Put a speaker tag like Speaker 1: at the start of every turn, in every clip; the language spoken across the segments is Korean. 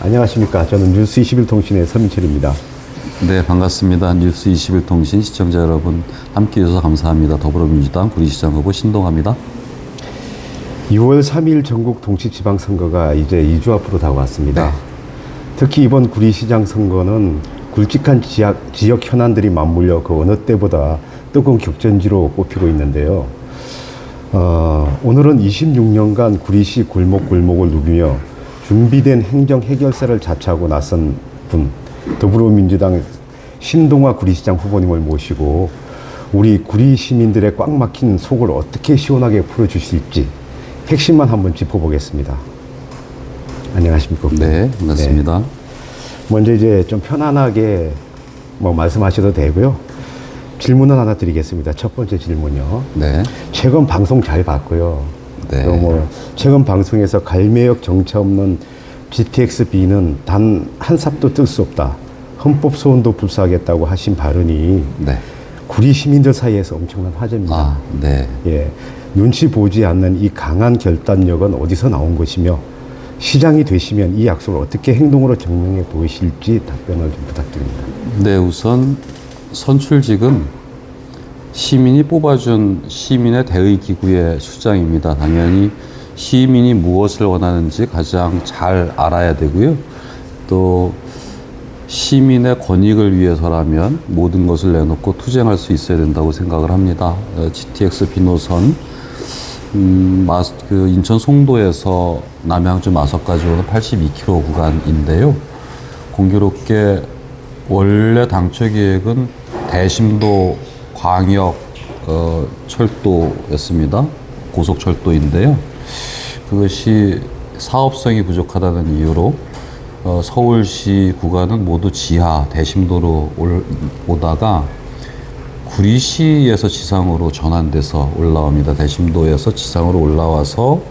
Speaker 1: 안녕하십니까. 저는 뉴스 21통신의 서민철입니다.
Speaker 2: 네, 반갑습니다. 뉴스 21통신 시청자 여러분 함께 해주셔서 감사합니다. 더불어민주당 구리시장 후보 신동아입니다.
Speaker 1: 2월 3일 전국 동시지방선거가 이제 2주 앞으로 다가왔습니다.
Speaker 2: 네.
Speaker 1: 특히 이번 구리시장 선거는 굵직한 지역 현안들이 맞물려 그 어느 때보다 뜨거운 격전지로 꼽히고 있는데요. 오늘은 26년간 구리시 골목골목을 누비며 준비된 행정 해결사를 자처하고 나선 분, 더불어민주당 신동아 구리시장 후보님을 모시고 우리 구리 시민들의 꽉 막힌 속을 어떻게 시원하게 풀어주실지 핵심만 한번 짚어보겠습니다. 안녕하십니까?
Speaker 2: 네, 반갑습니다.
Speaker 1: 네. 먼저 이제 좀 편안하게 말씀하셔도 되고요. 질문을 하나 드리겠습니다. 첫 번째 질문요.
Speaker 2: 네.
Speaker 1: 최근 방송 잘 봤고요.
Speaker 2: 네.
Speaker 1: 또 최근 방송에서 갈매역 정차 없는 GTX-B는 단 한 삽도 뜰 수 없다. 헌법 소원도 불사하겠다고 하신 발언이
Speaker 2: 네.
Speaker 1: 구리 시민들 사이에서 엄청난 화제입니다.
Speaker 2: 아, 네.
Speaker 1: 예, 눈치 보지 않는 이 강한 결단력은 어디서 나온 것이며 시장이 되시면 이 약속을 어떻게 행동으로 증명해 보이실지 답변을 좀 부탁드립니다.
Speaker 2: 네, 우선 선출직은 시민이 뽑아준 시민의 대의기구의 수장입니다. 당연히 시민이 무엇을 원하는지 가장 잘 알아야 되고요. 또 시민의 권익을 위해서라면 모든 것을 내놓고 투쟁할 수 있어야 된다고 생각을 합니다. GTX 비노선 인천 송도에서 남양주 마석까지 오는 82km 구간인데요. 공교롭게 원래 당초 계획은 대심도 광역 철도였습니다. 고속철도인데요. 그것이 사업성이 부족하다는 이유로 서울시 구간은 모두 지하 대심도로 오다가 구리시에서 지상으로 전환돼서 올라옵니다. 대심도에서 지상으로 올라와서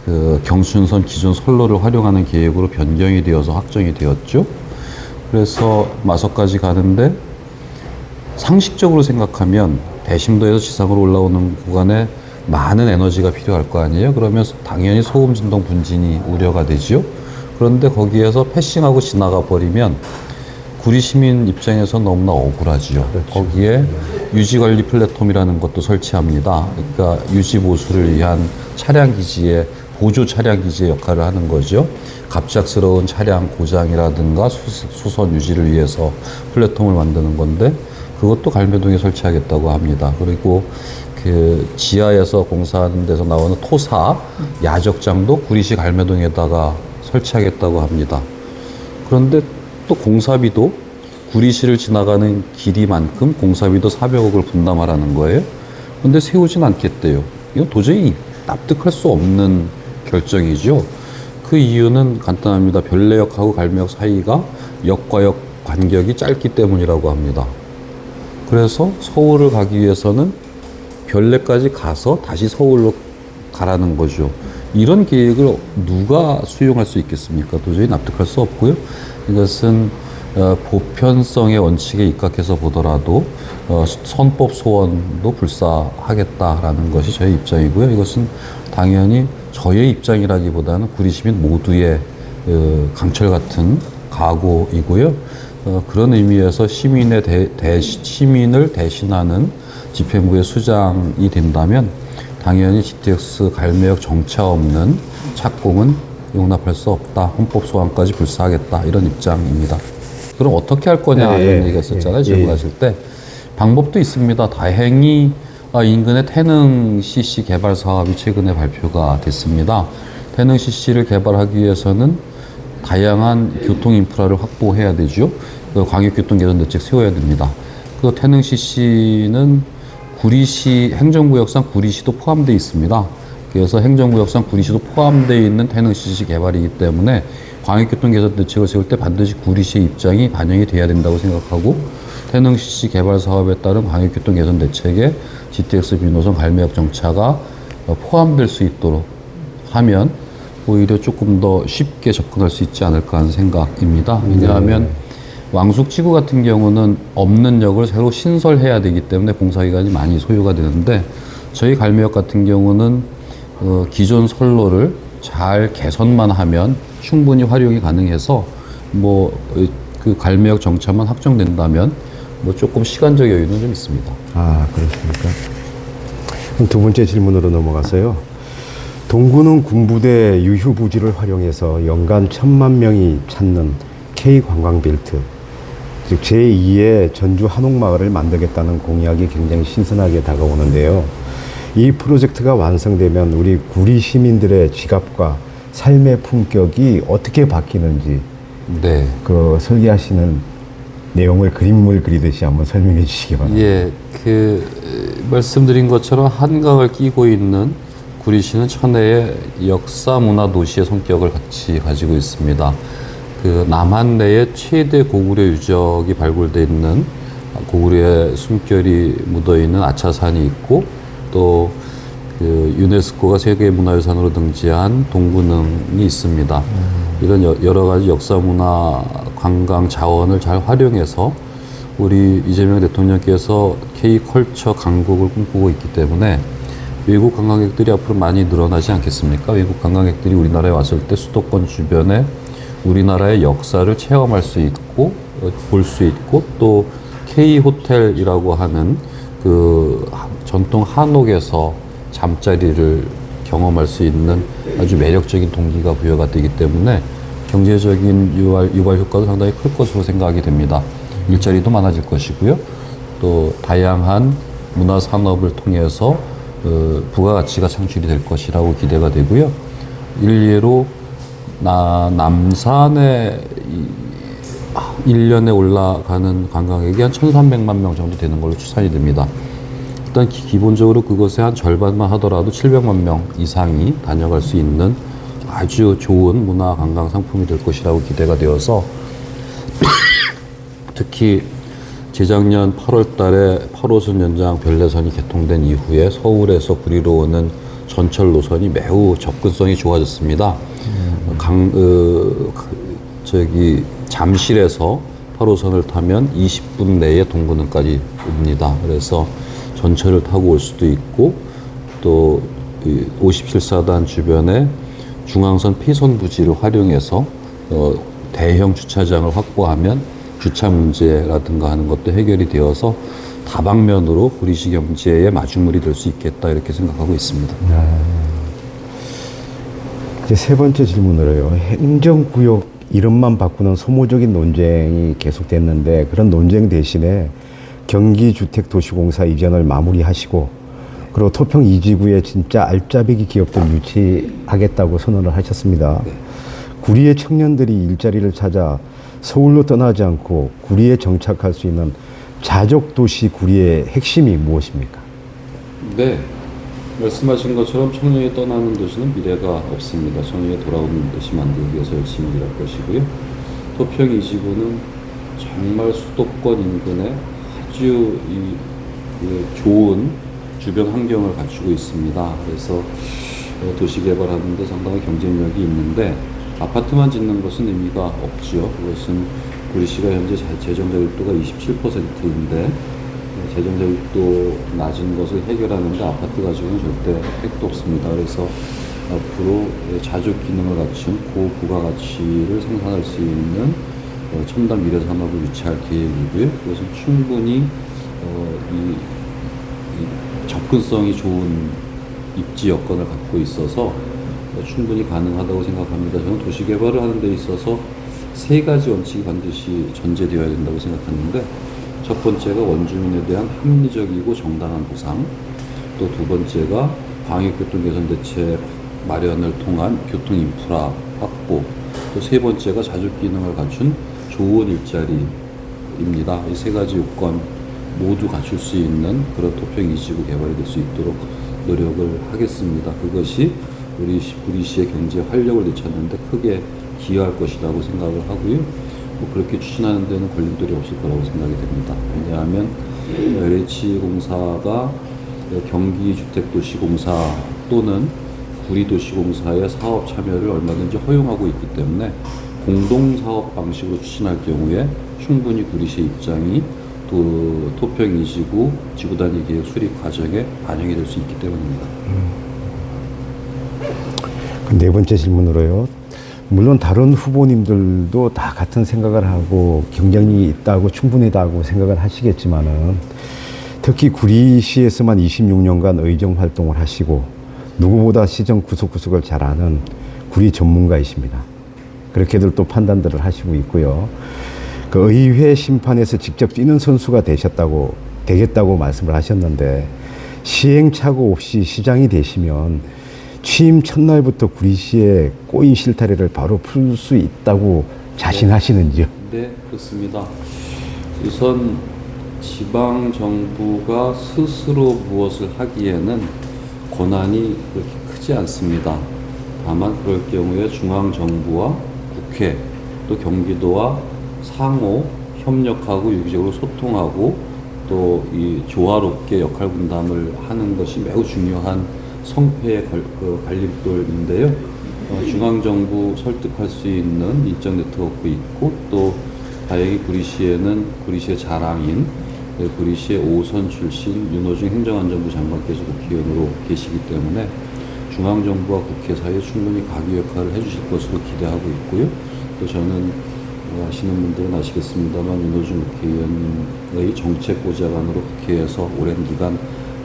Speaker 2: 그 경춘선 기존 선로를 활용하는 계획으로 변경이 되어서 확정이 되었죠. 그래서 마석까지 가는데 상식적으로 생각하면 대심도에서 지상으로 올라오는 구간에 많은 에너지가 필요할 거 아니에요. 그러면 당연히 소음, 진동, 분진이 우려가 되죠. 그런데 거기에서 패싱하고 지나가 버리면 구리 시민 입장에서 너무나 억울하지요. 그렇죠. 거기에 유지관리 플랫폼이라는 것도 설치합니다. 그러니까 유지 보수를 위한 차량 기지의 보조 차량 기지의 역할을 하는 거죠. 갑작스러운 차량 고장이라든가 수선 유지를 위해서 플랫폼을 만드는 건데 그것도 갈매동에 설치하겠다고 합니다. 그리고 그 지하에서 공사하는 데서 나오는 토사 야적장도 구리시 갈매동에다가 설치하겠다고 합니다. 그런데 또 공사비도 구리시를 지나가는 길이만큼 공사비도 400억을 분담하라는 거예요. 그런데 세우진 않겠대요. 이거 도저히 납득할 수 없는 결정이죠. 그 이유는 간단합니다. 별내역하고 갈매역 사이가 역과 역 간격이 짧기 때문이라고 합니다. 그래서 서울을 가기 위해서는 별내까지 가서 다시 서울로 가라는 거죠. 이런 계획을 누가 수용할 수 있겠습니까? 도저히 납득할 수 없고요. 이것은 보편성의 원칙에 입각해서 보더라도 선법 소원도 불사하겠다라는 것이 저의 입장이고요. 이것은 당연히 저의 입장이라기보다는 구리 시민 모두의 강철 같은 각오이고요. 그런 의미에서 시민을 대신하는 집행부의 수장이 된다면 당연히 GTX 갈매역 정차 없는 착공은 용납할 수 없다. 헌법 소원까지 불사하겠다. 이런 입장입니다. 그럼 어떻게 할 거냐 이런 얘기가 있었잖아요. 질문하실 때. 방법도 있습니다. 다행히 인근의 태능 CC 개발 사업이 최근에 발표가 됐습니다. 태능 CC를 개발하기 위해서는 다양한 교통 인프라를 확보해야 되죠. 광역교통 개선 대책 세워야 됩니다. 그 태능 CC는 구리시 행정구역상 구리시도 포함되어 있습니다. 그래서 행정구역상 구리시도 포함되어 있는 태능 CC 개발이기 때문에 광역교통 개선 대책을 세울 때 반드시 구리시의 입장이 반영이 돼야 된다고 생각하고 태능 CC 개발 사업에 따른 광역교통 개선 대책에 GTX 비노선 갈매역 정차가 포함될 수 있도록 하면 오히려 조금 더 쉽게 접근할 수 있지 않을까 하는 생각입니다. 왜냐하면 왕숙지구 같은 경우는 없는 역을 새로 신설해야 되기 때문에 공사기간이 많이 소요가 되는데 저희 갈매역 같은 경우는 기존 선로를 잘 개선만 하면 충분히 활용이 가능해서 뭐 그 갈매역 정차만 확정된다면 뭐 조금 시간적 여유는 좀 있습니다.
Speaker 1: 아, 그렇습니까? 그럼 두 번째 질문으로 넘어가서요. 동구는 군부대 유휴 부지를 활용해서 연간 1,000만 명이 찾는 K 관광벨트, 즉 제2의 전주 한옥마을을 만들겠다는 공약이 굉장히 신선하게 다가오는데요. 이 프로젝트가 완성되면 우리 구리 시민들의 지갑과 삶의 품격이 어떻게 바뀌는지
Speaker 2: 네.
Speaker 1: 그 설계하시는 내용을 그림을 그리듯이 한번 설명해 주시기 바랍니다.
Speaker 2: 예, 말씀드린 것처럼 한강을 끼고 있는 구리시는 천혜의 역사 문화 도시의 성격을 같이 가지고 있습니다. 그 남한 내에 최대 고구려 유적이 발굴돼 있는 고구려의 숨결이 묻어 있는 아차산이 있고 또 그 유네스코가 세계 문화유산으로 등재한 동구릉이 있습니다. 이런 여러 가지 역사 문화 관광 자원을 잘 활용해서 우리 이재명 대통령께서 K컬처 강국을 꿈꾸고 있기 때문에 외국 관광객들이 앞으로 많이 늘어나지 않겠습니까? 외국 관광객들이 우리나라에 왔을 때 수도권 주변에 우리나라의 역사를 체험할 수 있고 볼 수 있고 또 K호텔이라고 하는 그 전통 한옥에서 잠자리를 경험할 수 있는 아주 매력적인 동기가 부여가 되기 때문에 경제적인 유발 효과도 상당히 클 것으로 생각이 됩니다. 일자리도 많아질 것이고요. 또 다양한 문화 산업을 통해서 부가가치가 창출이 될 것이라고 기대가 되고요. 일례로 남산에 1년에 올라가는 관광객이 한 1,300만 명 정도 되는 걸로 추산이 됩니다. 일단 기본적으로 그것의 한 절반만 하더라도 700만 명 이상이 다녀갈 수 있는 아주 좋은 문화 관광 상품이 될 것이라고 기대가 되어서 특히 재작년 8월 달에 8호선 연장 별내선이 개통된 이후에 서울에서 구리로 오는 전철 노선이 매우 접근성이 좋아졌습니다. 잠실에서 8호선을 타면 20분 내에 동구릉까지 옵니다. 그래서 전철을 타고 올 수도 있고 또 57사단 주변에 중앙선 피선 부지를 활용해서 대형 주차장을 확보하면 주차 문제라든가 하는 것도 해결이 되어서 다방면으로 구리시 경제의 마중물이 될 수 있겠다 이렇게 생각하고 있습니다.
Speaker 1: 이제 세 번째 질문으로요. 행정구역 이름만 바꾸는 소모적인 논쟁이 계속됐는데 그런 논쟁 대신에 경기주택도시공사 이전을 마무리하시고 그리고 토평 2지구에 진짜 알짜배기 기업들 유치하겠다고 선언을 하셨습니다. 구리의 청년들이 일자리를 찾아 서울로 떠나지 않고 구리에 정착할 수 있는 자족도시 구리의 핵심이 무엇입니까?
Speaker 2: 네. 말씀하신 것처럼 청년이 떠나는 도시는 미래가 없습니다. 청년이 돌아오는 도시 만들기 위해서 열심히 일할 것이고요. 토평 2지구는 정말 수도권 인근에 아주 좋은 주변 환경을 갖추고 있습니다. 그래서 도시 개발하는 데 상당히 경쟁력이 있는데 아파트만 짓는 것은 의미가 없죠. 그것은 구리시가 현재 재정자율도가 27%인데 재정자율도 낮은 것을 해결하는데 아파트 가지고는 절대 획도 없습니다. 그래서 앞으로 자족 기능을 갖춘 고부가가치를 생산할 수 있는 첨단 미래 산업을 유치할 계획이고요. 그것은 충분히 이 접근성이 좋은 입지 여건을 갖고 있어서 충분히 가능하다고 생각합니다. 저는 도시 개발을 하는 데 있어서 세 가지 원칙이 반드시 전제되어야 된다고 생각하는데 첫 번째가 원주민에 대한 합리적이고 정당한 보상, 또 두 번째가 광역교통 개선 대책 마련을 통한 교통 인프라 확보, 또 세 번째가 자족 기능을 갖춘 좋은 일자리입니다. 이 세 가지 요건 모두 갖출 수 있는 그런 토평 2지구 개발이 될 수 있도록 노력을 하겠습니다. 그것이 우리 구리시의 경제 활력을 되찾는데 크게 기여할 것이라고 생각을 하고요. 그렇게 추진하는 데는 걸림돌이 없을 거라고 생각이 됩니다. 왜냐하면 LH공사가 경기주택도시공사 또는 구리도시공사의 사업 참여를 얼마든지 허용하고 있기 때문에 공동사업 방식으로 추진할 경우에 충분히 구리시의 입장이 또 토평 2지구 지구단위 계획 수립 과정에 반영이 될 수 있기 때문입니다.
Speaker 1: 네 번째 질문으로요. 물론 다른 후보님들도 다 같은 생각을 하고 경쟁력이 있다고 충분하다고 생각을 하시겠지만은 특히 구리시에서만 26년간 의정 활동을 하시고 누구보다 시정 구석구석을 잘 아는 구리 전문가이십니다. 그렇게들 또 판단들을 하시고 있고요. 그 의회 심판에서 직접 뛰는 선수가 되겠다고 말씀을 하셨는데 시행착오 없이 시장이 되시면 취임 첫날부터 구리시의 꼬인 실타래를 바로 풀 수 있다고 자신하시는지요?
Speaker 2: 네, 그렇습니다. 우선 지방 정부가 스스로 무엇을 하기에는 권한이 그렇게 크지 않습니다. 다만 그럴 경우에 중앙 정부와 국회 또 경기도와 상호 협력하고 유기적으로 소통하고 또 이 조화롭게 역할 분담을 하는 것이 매우 중요한 성패의 갈림돌인데요. 중앙정부 설득할 수 있는 인적 네트워크 있고 또 다행히 구리시에는 구리시의 자랑인 구리시의 5선 출신 윤호중 행정안전부 장관께서 국회의원으로 계시기 때문에 중앙정부와 국회 사이에 충분히 가교 역할을 해주실 것으로 기대하고 있고요. 또 저는 아시는 분들은 아시겠습니다만 윤호중 국회의원의 정책보좌관으로 국회에서 오랜 기간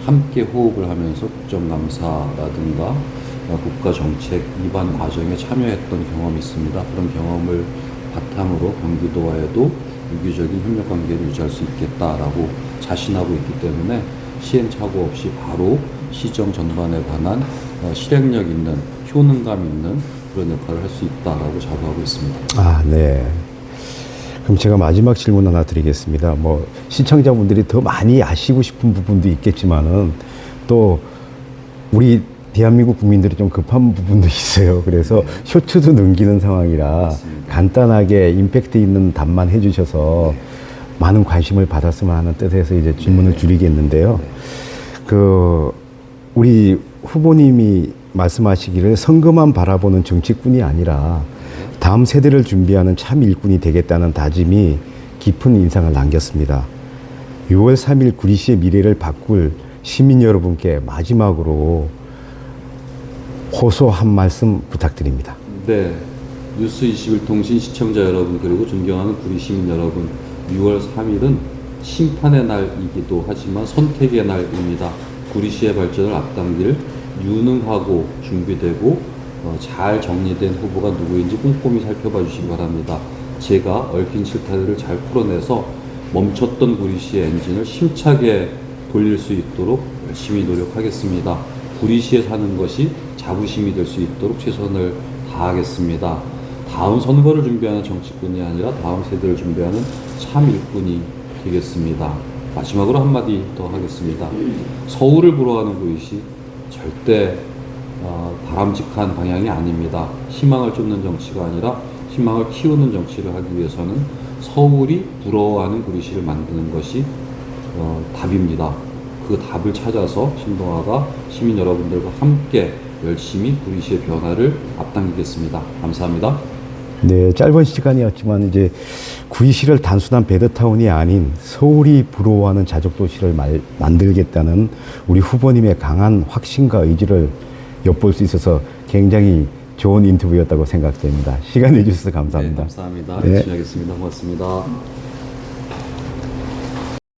Speaker 2: 함께 호흡을 하면서 국정감사라든가 국가정책 입안 과정에 참여했던 경험이 있습니다. 그런 경험을 바탕으로 경기도와에도 유기적인 협력관계를 유지할 수 있겠다라고 자신하고 있기 때문에 시행착오 없이 바로 시정 전반에 관한 실행력 있는 효능감 있는 그런 역할을 할 수 있다라고 자부하고 있습니다.
Speaker 1: 아, 네. 그럼 제가 마지막 질문 하나 드리겠습니다. 뭐 시청자분들이 더 많이 아시고 싶은 부분도 있겠지만은 또 우리 대한민국 국민들이 좀 급한 부분도 있어요. 그래서 쇼츠도 넘기는 상황이라
Speaker 2: 맞습니다.
Speaker 1: 간단하게 임팩트 있는 답만 해주셔서 많은 관심을 받았으면 하는 뜻에서 이제 질문을 줄이겠는데요. 그 우리 후보님이 말씀하시기를 선거만 바라보는 정치꾼이 아니라 다음 세대를 준비하는 참 일꾼이 되겠다는 다짐이 깊은 인상을 남겼습니다. 6월 3일 구리시의 미래를 바꿀 시민 여러분께 마지막으로 호소 한 말씀 부탁드립니다.
Speaker 2: 네, 뉴스 21통신 시청자 여러분 그리고 존경하는 구리 시민 여러분, 6월 3일은 심판의 날이기도 하지만 선택의 날입니다. 구리시의 발전을 앞당길 유능하고 준비되고 잘 정리된 후보가 누구인지 꼼꼼히 살펴봐 주시기 바랍니다. 제가 얽힌 실타래를 잘 풀어내서 멈췄던 구리시의 엔진을 힘차게 돌릴 수 있도록 열심히 노력하겠습니다. 구리시에 사는 것이 자부심이 될 수 있도록 최선을 다하겠습니다. 다음 선거를 준비하는 정치꾼이 아니라 다음 세대를 준비하는 참 일꾼이 되겠습니다. 마지막으로 한마디 더 하겠습니다. 서울을 부러워하는 구리시 절대 바람직한 방향이 아닙니다. 희망을 쫓는 정치가 아니라 희망을 키우는 정치를 하기 위해서는 서울이 부러워하는 구리시를 만드는 것이 답입니다. 그 답을 찾아서 신동아가 시민 여러분들과 함께 열심히 구리시의 변화를 앞당기겠습니다. 감사합니다.
Speaker 1: 네, 짧은 시간이었지만 이제 구리시를 단순한 베드타운이 아닌 서울이 부러워하는 자족도시를 만들겠다는 우리 후보님의 강한 확신과 의지를 엿볼 수 있어서 굉장히 좋은 인터뷰였다고 생각됩니다. 시간 내주셔서 감사합니다.
Speaker 2: 네, 감사합니다.
Speaker 1: 네.
Speaker 2: 열심히 하겠습니다. 고맙습니다.